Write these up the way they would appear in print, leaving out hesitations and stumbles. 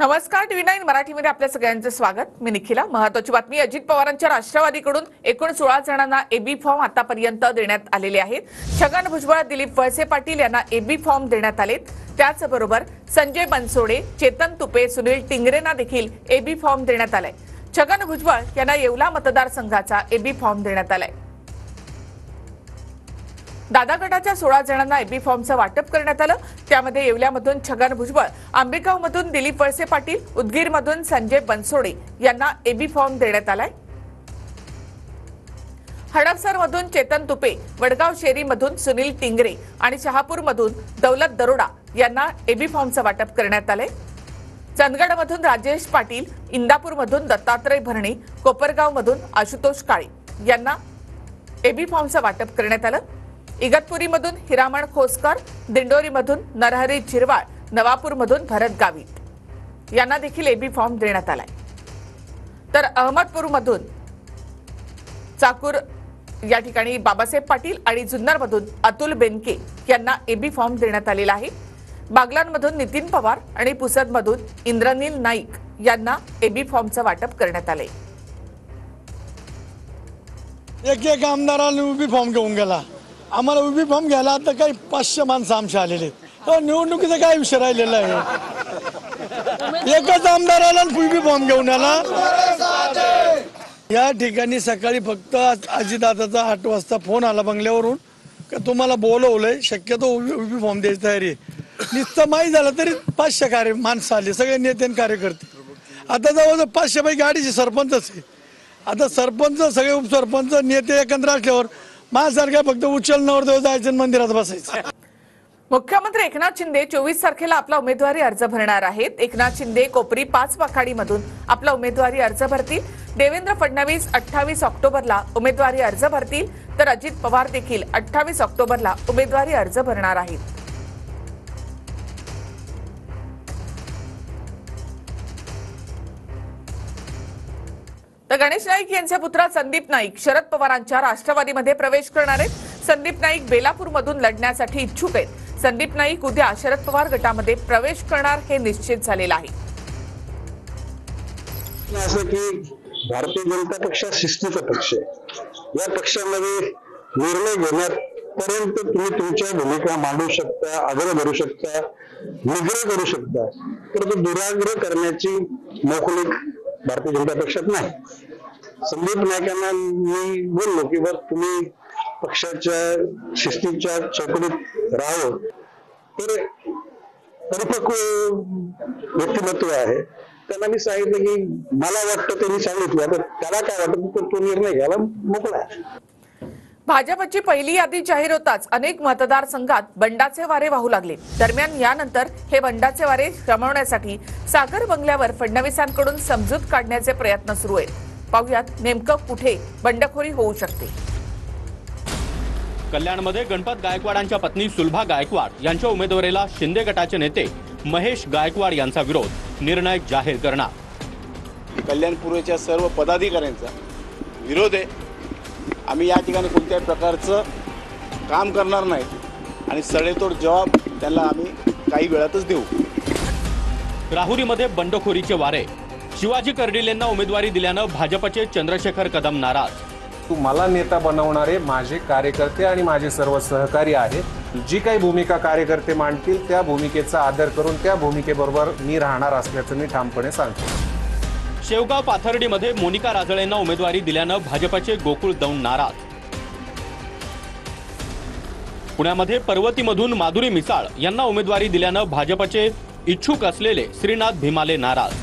नमस्कार, टीव्ही9 मराठीमध्ये आपल्या सगळ्यांचं स्वागत। मी निखिला। महत्त्वाची बातमी, अजित पवारांच्या राष्ट्रवादीकडून एकूण 16 जणांना एबी फॉर्म आतापर्यंत देण्यात आलेले आहेत। छगन भुजबळ, दिलीप वळसे पाटील यांना एबी फॉर्म देण्यात आलेत। त्याचबरोबर संजय बनसोडे, चेतन तुपे, सुनील टिंगरेंना देखील एबी फॉर्म देण्यात आलाय। छगन भुजबळ यांना येवला मतदारसंघाचा एबी फॉर्म देण्यात आलाय। दादा गटाच्या 16 जणांना एबी फॉर्मचं वाटप करण्यात आलं। त्यामध्ये येवल्यामधून छगन भुजबळ, आंबेगावमधून दिलीप वळसे पाटील, उदगीरमधून संजय बनसोडे यांना एबी फॉर्म देण्यात आलाय। हडपसरमधून चेतन तुपे, वडगाव शेरीमधून सुनील टिंगरे आणि शहापूरमधून दौलत दरोडा यांना एबी फॉर्मचं वाटप करण्यात आलंय। चंदगडमधून राजेश पाटील, इंदापूरमधून दत्तात्रय भरणे, कोपरगावमधून आशुतोष काळे यांना एबी फॉर्मचं वाटप करण्यात आलं। इगतपुरीमधून हिरामण खोसकर, दिंडोरीमधून नरहरी झिरवाळ, नवापूरमधून भरत गावित यांना देखील एबी फॉर्म देण्यात आलाय। तर अहमदपूरमधून चाकूर या ठिकाणी बाबासाहेब पाटील आणि जुन्नरमधून अतुल बेनके यांना एबी फॉर्म देण्यात आलेला आहे। बागलांमधून नितीन पवार आणि पुसदमधून इंद्रनील नाईक यांना एबी फॉर्मचं वाटप करण्यात आलंय। एक आमदारांनी उभी फॉर्म घेऊन गेला। आम्हाला उभी फॉर्म घ्यायला आता काही 500 माणसं आमच्या आलेले आहेत। निवडणुकीचा काय विषय राहिलेला आहे? एकच आमदाराला उभी फॉर्म घेऊन आला। या ठिकाणी सकाळी फक्त अजितदादाचा 8 वाजता फोन आला बंगल्यावरून का तुम्हाला बोलवलंय, शक्यतो उभी फॉर्म द्यायची तयारी आहे। नुसतं माहीत झालं तरी 500 माणसं आली, सगळे नेते आणि कार्यकर्ते। आता जवळजवळ 500 पैकी 250 सरपंचच आहे। आता सरपंच, सगळे उपसरपंच, नेते एकत्र असल्यावर माझ्यासारख्या फक्त उचल नवरदेव जायचं मंदिरात बसायचं। मुख्यमंत्री एकनाथ शिंदे 24 तारखेला आपला उमेदवारी अर्ज भरणार आहेत। एकनाथ शिंदे कोपरी 5 आखाडीमधून आपला उमेदवारी अर्ज भरतील। देवेंद्र फडणवीस 28 ऑक्टोबरला उमेदवारी अर्ज भरतील, तर अजित पवार देखील 28 ऑक्टोबरला उमेदवारी अर्ज भरणार आहेत। तर गणेश नाईक यांचे पुत्र संदीप नाईक शरद पवारांच्या राष्ट्रवादीमध्ये प्रवेश करणार आहेत। संदीप नाईक बेलापूरमधून लढण्यासाठी इच्छुक आहेत। संदीप नाईक उद्या शरद पवार गटामध्ये प्रवेश करणार हे निश्चित झालेलं आहे। असं की भारतीय जनता पक्ष शिस्तीचा पक्ष आहे। या पक्षामध्ये निर्णय घेण्यापर्यंत तुम्ही तुमच्या भूमिका मांडू शकता, आग्रह धरू शकता, निग्रह करू शकता, परंतु दुराग्रह करण्याची मोकळीक भारतीय जनता पक्षात नाही। संदीप नाईकांना मी बोललो की बरं तुम्ही पक्षाच्या शिस्तीच्या चौकटीत राहावं, तर परिपक्व व्यक्तिमत्व आहे। त्यांना मी सांगितलं की मला वाटतं त्यांनी सांगितलं, आता त्याला काय वाटतं तो निर्णय घ्यायला मोकळा आहे। भाजपची पहिली यादी जाहीर होताच अनेक मतदारसंघात बंडाचे वारे वाहू लागले। दरम्यान यानंतर हे बंडाचे वारे शमवण्यासाठी सागर बंगल्यावर फडणवीसांकडून समजूत काढण्याचे प्रयत्न सुरू आहेत। पाहुयात नेमकं कुठे बंडखोरी होऊ शकते। कल्याणमध्ये गणपत गायकवाडांच्या पत्नी सुलभा गायकवाड यांच्या उमेदवारीला शिंदे गटाचे नेते महेश गायकवाड यांचा विरोध निर्णायक जाहीर करणार। कल्याण पूर्वेच्या सर्व पदाधिकाऱ्यांचा विरोध आहे। आम्ही या ठिकाणी कोणत्याही प्रकारचं काम करणार नाही आणि सडेतोड जवाब त्यांना आम्ही काही वेळातच देऊ। राहुरीमध्ये बंडखोरीचे वारे, शिवाजी कर्डिलेंना उमेदवारी दिल्यानं भाजपचे चंद्रशेखर कदम नाराज। तू मला नेता बनवणारे माझे कार्यकर्ते आणि माझे सर्व सहकारी आहेत। जी काही भूमिका कार्यकर्ते मांडतील त्या भूमिकेचा आदर करून त्या भूमिकेबरोबर मी राहणार असल्याचं मी ठामपणे सांगतो। शेवगाव पाथर्डीमध्ये मोनिका राजळेंना उमेदवारी दिल्यानं भाजपचे गोकुळ दौंड नाराज। पुण्यामध्ये पर्वतीमधून माधुरी मिसाळ यांना उमेदवारी दिल्यानं भाजपचे इच्छुक असलेले श्रीनाथ भीमाले नाराज।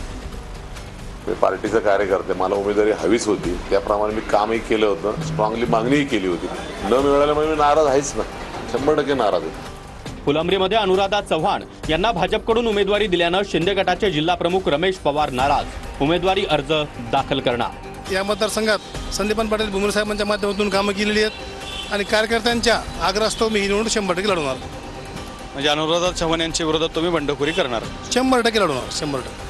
मी पार्टीचा कार्यकर्ते, मला उमेदवारी हवीच होती, त्याप्रमाणे मी कामही केलं होतं, स्ट्रॉंगली मागणीही केली होती। न मिळाल्यामुळे मी नाराज आहेच ना, 100% नाराज आहे। फुलंब्रीमध्ये अनुराधा चव्हाण यांना भाजपकडून उमेदवारी दिल्यानं शिंदे गटाचे जिल्हा प्रमुख रमेश पवार नाराज। उमेदवारी अर्ज दाखल करणार। या मतदारसंघात संदीपान पाटील भुमरे साहेबांच्या माध्यमातून कामं केलेली आहेत आणि कार्यकर्त्यांच्या आग्रहास्तव मी ही निवडणूक 100% लढवणार। म्हणजे अनुराधा चव्हाण यांच्या विरोधात तुम्ही बंडखोरी करणार? 100% लढवणार, 100%।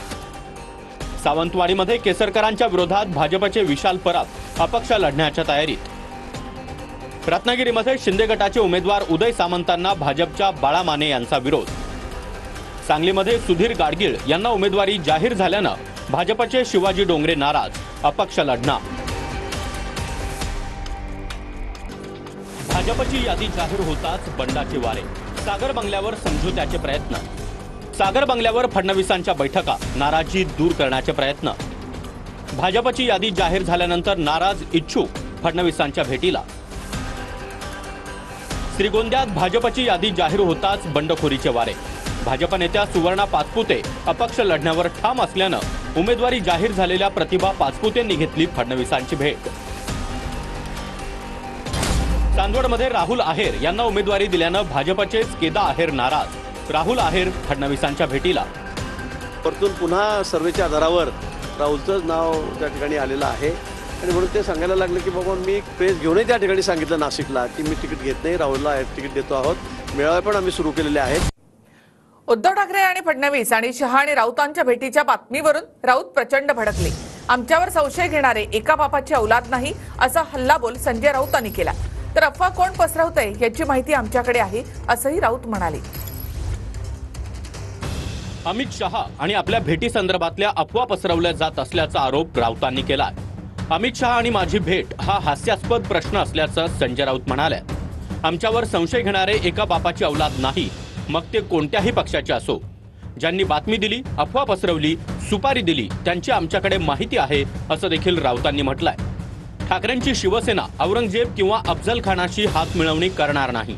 सावंतवाडीमध्ये केसरकरांच्या विरोधात भाजपचे विशाल परब अपक्ष लढण्याच्या तयारीत। रत्नागिरीमध्ये शिंदे गटाचे उमेदवार उदय सामंतांना भाजपच्या बाळा माने यांचा विरोध। सांगलीमध्ये सुधीर गाडगीळ यांना उमेदवारी जाहीर झाल्यानं भाजपचे शिवाजी डोंगरे नाराज, अपक्ष लढणार. भाजपची यादी जाहीर होताच बंडाचे वारे. सागर बंगल्यावर समझोत्याचे प्रयत्न. सागर बंगल्यावर फडणवीसांच्या बैठका, नाराजी दूर करण्याचे प्रयत्न. भाजपची यादी जाहीर झाल्यानंतर नाराज इच्छुक फडणवीसांच्या भेटीला. श्रीगोंद्यात भाजपची यादी जाहीर होताच बंडखोरीचे वारे. भाजप नेत्या सुवर्णा पाचपुते अपक्ष लढण्यावर ठाम असल्यानं उमेदवारी जाहीर झालेल्या प्रतिभा पाचपुतेंनी घेतली फडणवीसांची भेट. चांदवडमध्ये राहुल आहेर यांना उमेदवारी दिल्यानं भाजपचेच केदा आहेर नाराज. राहुल आहेर फडणवीसांच्या भेटीला. परतून पुन्हा सर्वेच्या आधारावर राहुलचंच नाव त्या ठिकाणी आलेलं आहे आणि म्हणून ते सांगायला लागलं की बाबा मी प्रेस घेऊनही त्या ठिकाणी सांगितलं नाशिकला की मी तिकीट घेत नाही, राहुलला तिकीट देतो आहोत. मेळावे पण आम्ही सुरू केलेले आहेत. उद्धव ठाकरे आणि फडणवीस आणि शहा आणि राऊतांच्या भेटीच्या बातमीवरून राऊत प्रचंड भडकले. आमच्यावर संशय घेणारे एका बापाची औलाद नाही असा हल्लाबोल संजय राऊतांनी केला. तर अफवा कोण पसरवतंय याची माहिती आमच्याकडे आहे असंही राऊत म्हणाले. अमित शहा आणि आपल्या भेटी संदर्भातल्या अफवा पसरवल्या जात असल्याचा आरोप राऊतांनी केलाय. अमित शहा आणि माझी भेट हा हास्यास्पद प्रश्न असल्याचं संजय राऊत म्हणाले. आमच्यावर संशय घेणारे एका बापाची औलाद नाही, मग ते कोणत्याही पक्षाचे असो. ज्यांनी बातमी दिली, अफवा पसरवली, सुपारी दिली त्यांची आमच्याकडे माहिती आहे असं देखील राऊतांनी म्हटलंय. ठाकरेंची शिवसेना औरंगजेब किंवा अफजल खानाशी हात मिळवणी करणार नाही.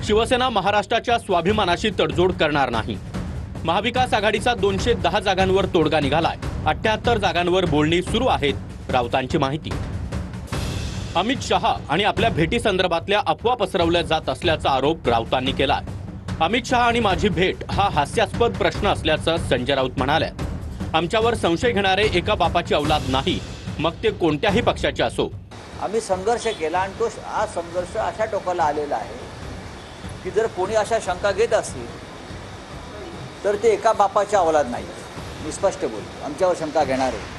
शिवसेना महाराष्ट्राच्या स्वाभिमानाशी तडजोड करणार नाही. महाविकास आघाडीचा 210 जागांवर तोडगा निघालाय. 78 जागांवर बोलणी सुरू आहेत. राऊतांची माहिती. अमित शहा आणि आपल्या भेटी संदर्भातल्या अफवा पसरवल्या जात असल्याचा आरोप राऊतांनी केलाय. अमित शहा आणि माझी भेट हा हास्यास्पद प्रश्न असल्याचं संजय राऊत म्हणाले. आमच्यावर संशय घेणारे एका बापाची औलाद नाही, मग ते कोणत्याही पक्षाचे असो. आम्ही संघर्ष केला आणि तो आज संघर्ष अशा टोकाला आलेला आहे की जर कोणी अशा शंका घेत असतील तर ते एका बापाच्या औलाद नाही. मी स्पष्ट बोलतो, आमच्यावर शंका घेणारे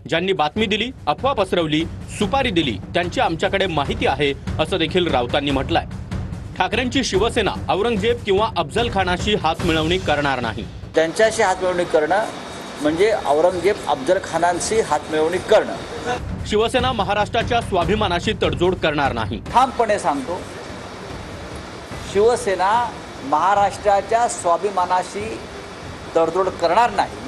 ज्यांनी बातमी दिली, अफवा पसरवली, सुपारी दिली त्यांची आमच्याकडे माहिती आहे असं देखील राऊतांनी म्हटलंय. ठाकरेंची शिवसेना औरंगजेब किंवा अफजल खानाशी हात मिळवणी करणार नाही. त्यांच्याशी हात मिळवणी करणं म्हणजे औरंगजेब अफजल खानांशी हात मिळवणी करणं. शिवसेना महाराष्ट्राच्या स्वाभिमानाशी तडजोड करणार नाही. ठामपणे सांगतो, शिवसेना महाराष्ट्राच्या स्वाभिमानाशी तडजोड करणार नाही.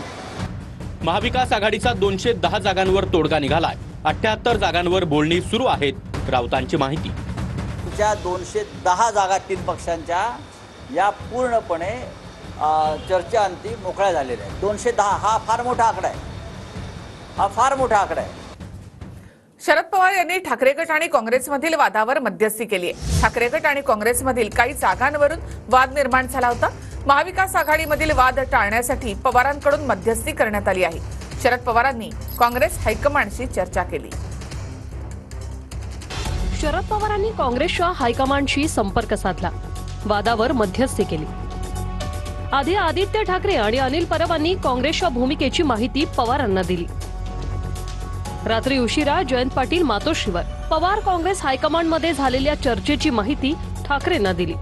महाविकास आघाडीचा 210 जागांवर तोडगा निघालाय. 78 जागांवर बोलणी सुरू आहेत. राऊतांची माहिती. 210 जागा 3 पक्षांच्या या पूर्णपणे चर्चांती मोकळ्या झालेल्या आहेत. 210 हा फार मोठा आकडा आहे. हा फार मोठा आकडा आहे. शरद पवार यांनी ठाकरे गट आणि काँग्रेसमधील वादावर मध्यस्थी केली आहे. ठाकरे गट आणि काँग्रेसमधील काही जागांवरून वाद निर्माण झाला होता. महाविकास आघाडीमधील वाद टाळण्यासाठी पवारांकडून मध्यस्थी करण्यात आली आहे. शरद पवारांनी काँग्रेस हायकमांडशी चर्चा केली. शरद पवारांनी काँग्रेसच्या हायकमांडशी संपर्क साधला, वादावर मध्यस्थी केली. आधी आदित्य ठाकरे आणि अनिल परबांनी काँग्रेसच्या भूमिकेची माहिती पवारांना दिली. रात्री उशिरा जयंत पाटील मातोश्रीवर पवार काँग्रेस हायकमांडमध्ये झालेल्या चर्चेची माहिती ठाकरेंना दिली.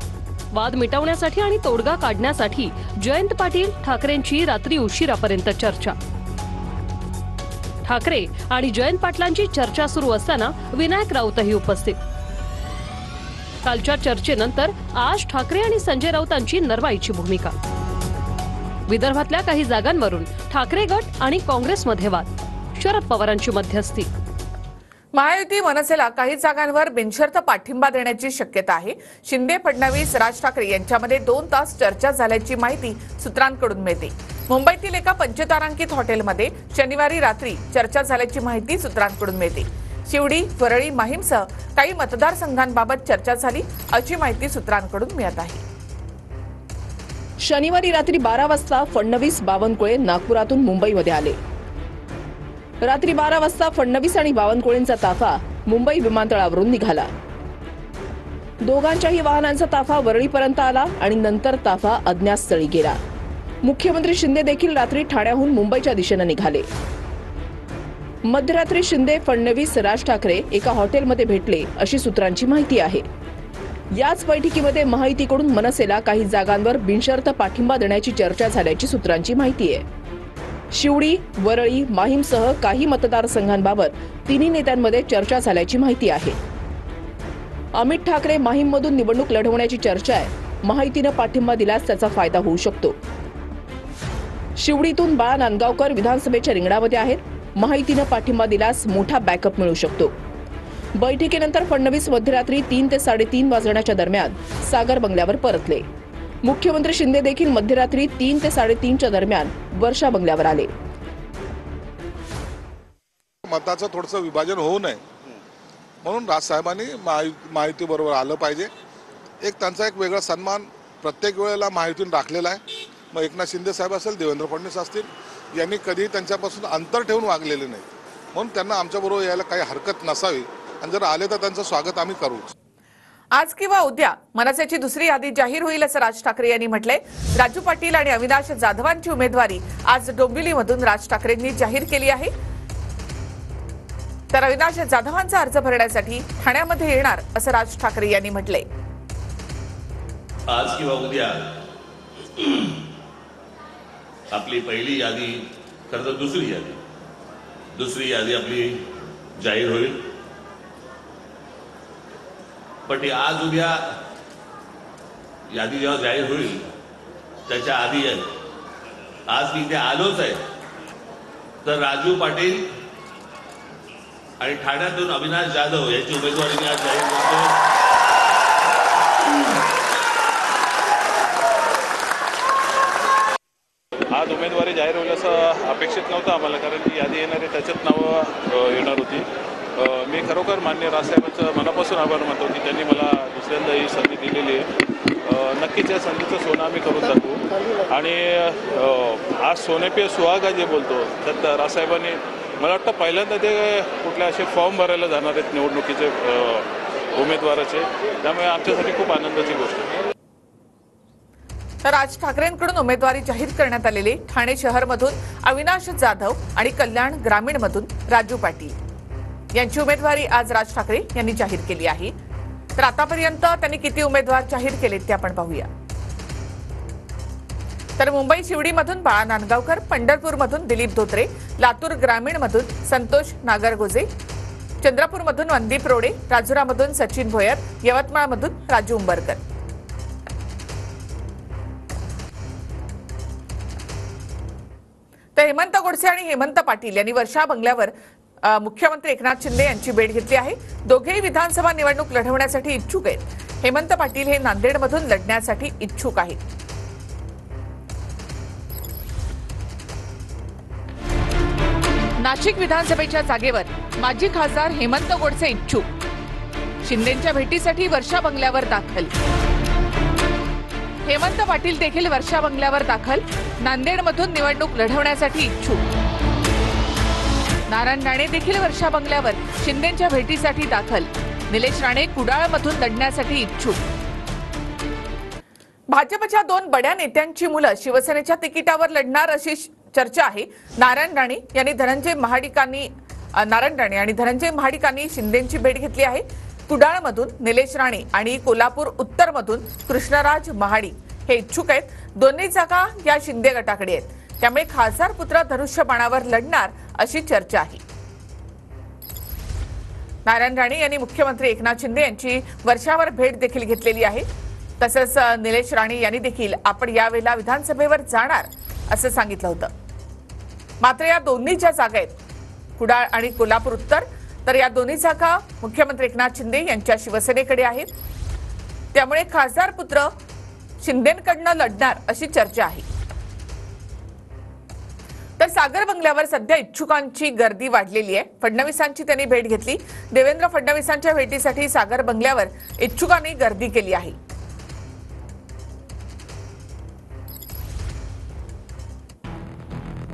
वाद मिटवण्यासाठी आणि तोडगा काढण्यासाठी जयंत पाटील ठाकरेंची रात्री उशिरापर्यंत चर्चा. ठाकरे आणि जयंत पाटलांची चर्चा सुरू असताना विनायक राऊतही उपस्थित. कालच्या चर्चेनंतर आज ठाकरे आणि संजय राऊतांची नरवाईची भूमिका. विदर्भातल्या काही जागांवरून ठाकरे गट आणि काँग्रेसमध्ये वाद. शरद पवारांची मध्यस्थी. महायुती मनसेला काही जागांवर बिनशर्त पाठिंबा देण्याची शक्यता आहे. शिंदे, फडणवीस, राज ठाकरे यांच्यामध्ये 2 तास चर्चा झाल्याची माहिती सूत्रांकडून मिळते. मुंबईतील एका पंचतारांकित हॉटेलमध्ये शनिवारी रात्री चर्चा झाल्याची माहिती सूत्रांकडून मिळते. शिवडी, वरळी, माहीमसह काही मतदारसंघांबाबत चर्चा झाली अशी माहिती सूत्रांकडून मिळत आहे. शनिवारी रात्री 12 वाजता फडणवीस, बावनकुळे नागपुरातून मुंबईमध्ये आले. रात्री 12 वाजता फडणवीस आणि बावनकुळेंचा ताफा मुंबई विमानतळावरून निघाला. दोघांच्याही वाहनांचा ताफा वरळीपर्यंत आला आणि नंतर ताफा अज्ञात स्थळी गेला. मुख्यमंत्री शिंदे देखील रात्री ठाण्याहून मुंबईच्या दिशेने निघाले. मध्यरात्री शिंदे, फडणवीस, राज ठाकरे एका हॉटेलमध्ये भेटले अशी सूत्रांची माहिती आहे. याच बैठकीमध्ये महायुतीकडून मनसेला काही जागांवर बिनशर्त पाठिंबा देण्याची चर्चा झाल्याची सूत्रांची माहिती आहे. शिवडी, वरळी, माहीमसह काही मतदारसंघांबाबत तिन्ही नेत्यांमध्ये चर्चा झाल्याची माहिती आहे. अमित ठाकरे माहीममधून निवडणूक लढवण्याची चर्चा आहे. महायुतीनं पाठिंबा दिल्यास त्याचा फायदा होऊ शकतो. शिवडीतून बाळा नांदगावकर विधानसभेच्या रिंगणामध्ये आहेत. महायुतीनं पाठिंबा दिल्यास मोठा बॅकअप मिळू शकतो. बैठकीनंतर फडणवीस मध्यरात्री 3 ते 3:30 वाजण्याच्या दरम्यान सागर बंगल्यावर परतले. मुख्यमंत्री शिंदे देखील मध्यरात्री 3 ते 3:30च्या दरम्यान वर्षा बंगल्यावर आले. मताचं थोडंसं विभाजन होऊ नये म्हणून राजसाहेबांनी महायुतीबरोबर आलं पाहिजे. एक त्यांचा एक वेगळा सन्मान प्रत्येक वेळेला महायुतीने राखलेला आहे. मग एकनाथ शिंदे साहेब असेल, देवेंद्र फडणवीस असतील, यांनी कधी त्यांच्यापासून अंतर ठेवून वागलेले नाही. म्हणून त्यांना आमच्याबरोबर यायला काही हरकत नसावी आणि जर आले तर त्यांचं स्वागत आम्ही करू. आज किंवा उद्या मनसेची दुसरी यादी जाहीर होईल असं राज ठाकरे यांनी म्हटलंय. राजू पाटील आणि अविनाश जाधवांची उमेदवारी आज डोंबिवलीमधून राज ठाकरेंनी जाहीर केली आहे. तर अविनाश जाधवांचा अर्ज भरण्यासाठी ठाण्यामध्ये येणार असं राज ठाकरे यांनी म्हटलंय. आज किंवा उद्या आपली पहिली यादी, खरं तर दुसरी यादी आपली जाहीर होईल. पण ती आज उद्या यादी जेव्हा जाहीर होईल त्याच्या आधी आहे. आज मी इथे आलोच आहे तर राजू पाटील आणि ठाण्यातून अविनाश जाधव यांची उमेदवारी मी आज जाहीर करतो. आज उमेदवारी जाहीर होईल असं अपेक्षित नव्हतं आम्हाला, कारण की यादी येणारी त्याच्यात नावं येणार होती. मी खरोखर मान्य राजसाहेबांचं मनापासून आभार मानतो की त्यांनी मला दुसऱ्यांदा ही संधी दिलेली आहे. नक्कीच या संधीचं सोनं आम्ही करून टाकू. आणि आज सोने पे सुहागा जे बोलतो त्यात राजसाहेबांनी मला वाटतं पहिल्यांदा ते कुठले असे फॉर्म भरायला जाणार आहेत निवडणुकीचे उमेदवाराचे. त्यामुळे आमच्यासाठी खूप आनंदाची गोष्ट आहे. तर राज ठाकरेंकडून उमेदवारी जाहीर करण्यात आलेली ठाणे शहरमधून अविनाश जाधव आणि कल्याण ग्रामीणमधून राजू पाटील यांची उमेदवारी आज राज ठाकरे यांनी जाहीर केली आहे. तर आतापर्यंत त्यांनी किती उमेदवार जाहीर केलेत ते आपण पाहूया. तर मुंबई शिवडीमधून बाळा नांदगावकर, पंढरपूरमधून दिलीप धोत्रे, लातूर ग्रामीणमधून संतोष नागरगोजे, चंद्रपूरमधून मनदीप रोडे, राजुरामधून सचिन भोयर, यवतमाळमधून राजू उंबरकर. तर हेमंत गोडसे आणि हेमंत पाटील यांनी वर्षा बंगल्यावर मुख्यमंत्री एकनाथ शिंदे यांची भेट घेतली आहे. दोघेही विधानसभा निवडणूक लढवण्यासाठी इच्छुक आहेत. हेमंत पाटील हे नांदेडमधून लढण्यासाठी इच्छुक आहेत. नाशिक विधानसभेच्या जागेवर माजी खासदार हेमंत गोडसे इच्छुक. शिंदेंच्या भेटीसाठी वर्षा बंगल्यावर दाखल. हेमंत पाटील देखील वर्षा बंगल्यावर दाखल. नांदेडमधून निवडणूक लढवण्यासाठी इच्छुक. नारायण राणे देखील वर्षा बंगल्यावर शिंदेंच्या भेटीसाठी दाखल. निलेश राणे कुडाळमधून लढण्यासाठी इच्छुक. भाजपच्या 2 बड्या नेत्यांची मुलं शिवसेनेच्या तिकिटावर लढणार अशी चर्चा आहे. नारायण राणे आणि धनंजय महाडिकांनी शिंदेंची भेट घेतली आहे. कुडाळमधून निलेश राणे आणि कोल्हापूर उत्तरमधून कृष्णराज महाडिक हे इच्छुक आहेत. दोन्ही जागा या शिंदे गटाकडे आहेत. त्यामुळे खासदार पुत्र धनुष्यबाणावर लढणार अशी चर्चा आहे. नारायण राणे यांनी मुख्यमंत्री एकनाथ शिंदे यांची वर्षावर भेट देखील घेतलेली आहे. तसंच निलेश राणे यांनी देखील आपण यावेळेला विधानसभेवर जाणार असं सांगितलं होतं. मात्र या दोन्ही ज्या जागा आहेत कुडाळ आणि कोल्हापूर उत्तर, तर या दोन्ही जागा मुख्यमंत्री एकनाथ शिंदे यांच्या शिवसेनेकडे आहेत. त्यामुळे खासदार पुत्र शिंदेंकडनं लढणार अशी चर्चा आहे. तर सागर बंगल्यावर सध्या इच्छुकांची गर्दी वाढलेली आहे. फडणवीसांची त्यांनी भेट घेतली. देवेंद्र फडणवीसांच्या भेटीसाठी सागर बंगल्यावर इच्छुकांनी गर्दी केली आहे.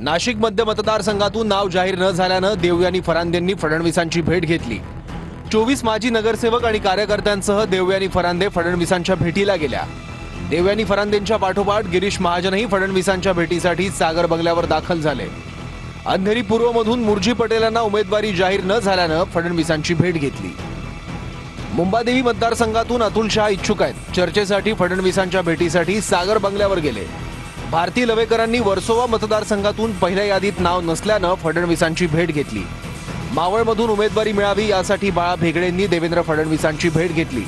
नाशिक मध्य मतदारसंघातून नाव जाहीर न झाल्यानं देवयानी फरांदेंनी फडणवीसांची भेट घेतली. 24 माजी नगरसेवक आणि कार्यकर्त्यांसह देवयानी फरांदे फडणवीसांच्या भेटीला गेल्या. देवयानी फरांदेंच्या पाठोपाठ गिरीश महाजनही फडणवीसांच्या भेटीसाठी सागर बंगल्यावर दाखल झाले. अंधेरी पूर्वमधून मुरजी पटेलांना उमेदवारी जाहीर न झाल्यानं फडणवीसांची भेट घेतली. मुंबादेवी मतदारसंघातून अतुल शहा इच्छुक आहेत. चर्चेसाठी फडणवीसांच्या भेटीसाठी सागर बंगल्यावर गेले. भारती लवेकरांनी वर्सोवा मतदारसंघातून पहिल्या यादीत नाव नसल्यानं फडणवीसांची भेट घेतली. मावळमधून उमेदवारी मिळावी यासाठी बाळा भेगडेंनी देवेंद्र फडणवीसांची भेट घेतली.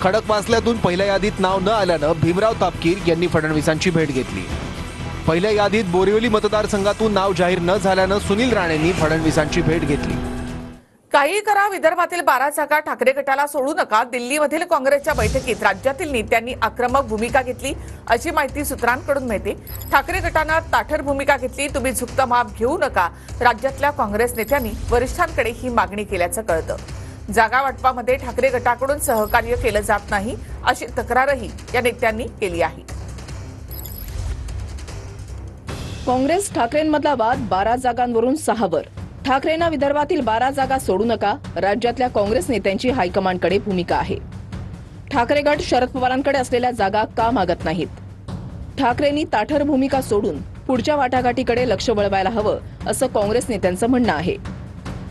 खडकवासल्यातून पहिल्या यादीत नाव न आल्यानं भीमराव तापकीर यांनी फडणवीसांची भेट घेतली. पहिल्या यादीत बोरिवली मतदारसंघातून नाव जाहीर न झाल्यानं सुनील राणेंनी फडणवीसांची भेट घेतली. काही करा, विदर्भातील 12 जागा ठाकरे गटाला सोडू नका. दिल्लीमधील काँग्रेसच्या बैठकीत राज्यातील नेत्यांनी आक्रमक भूमिका घेतली अशी माहिती सूत्रांकडून मिळते. ठाकरे गटानं ताठर भूमिका घेतली. तुम्ही झुकतं माप घेऊ नका. राज्यातल्या काँग्रेस नेत्यांनी वरिष्ठांकडे ही मागणी केल्याचं कळतं. जागा वाटपामध्ये ठाकरे गटाकडून सहकार्य केलं जात नाही अशी तक्रारही या नेत्यांनी केली आहे. काँग्रेस ठाकरेंमधला वाद 12 जागांवरून 6 वर. ठाकरेंना विदर्भातील 12 जागा सोडू नका. राज्यातल्या काँग्रेस नेत्यांची हायकमांडकडे भूमिका आहे. ठाकरे गट शरद पवारांकडे असलेल्या जागा का मागत नाहीत? ठाकरेंनी ताठर भूमिका सोडून पुढच्या वाटाघाटीकडे लक्ष वळवायला हवं असं काँग्रेस नेत्यांचं म्हणणं आहे.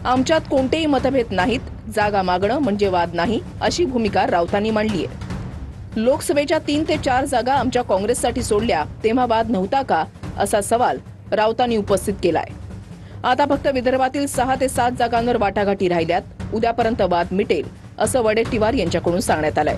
आमच्यात कोणतेही मतभेद नाहीत. जागा मागणं म्हणजे वाद नाही अशी भूमिका राऊतांनी मांडली आहे. लोकसभेच्या 3 ते 4 जागा आमच्या काँग्रेससाठी सोडल्या तेव्हा वाद नव्हता का असा सवाल राऊतांनी उपस्थित केलाय. आता फक्त विदर्भातील 6 ते 7 जागांवर वाटाघाटी राहिल्यात. उद्यापर्यंत वाद मिटेल असं वडेट्टीवार यांच्याकडून सांगण्यात आलंय.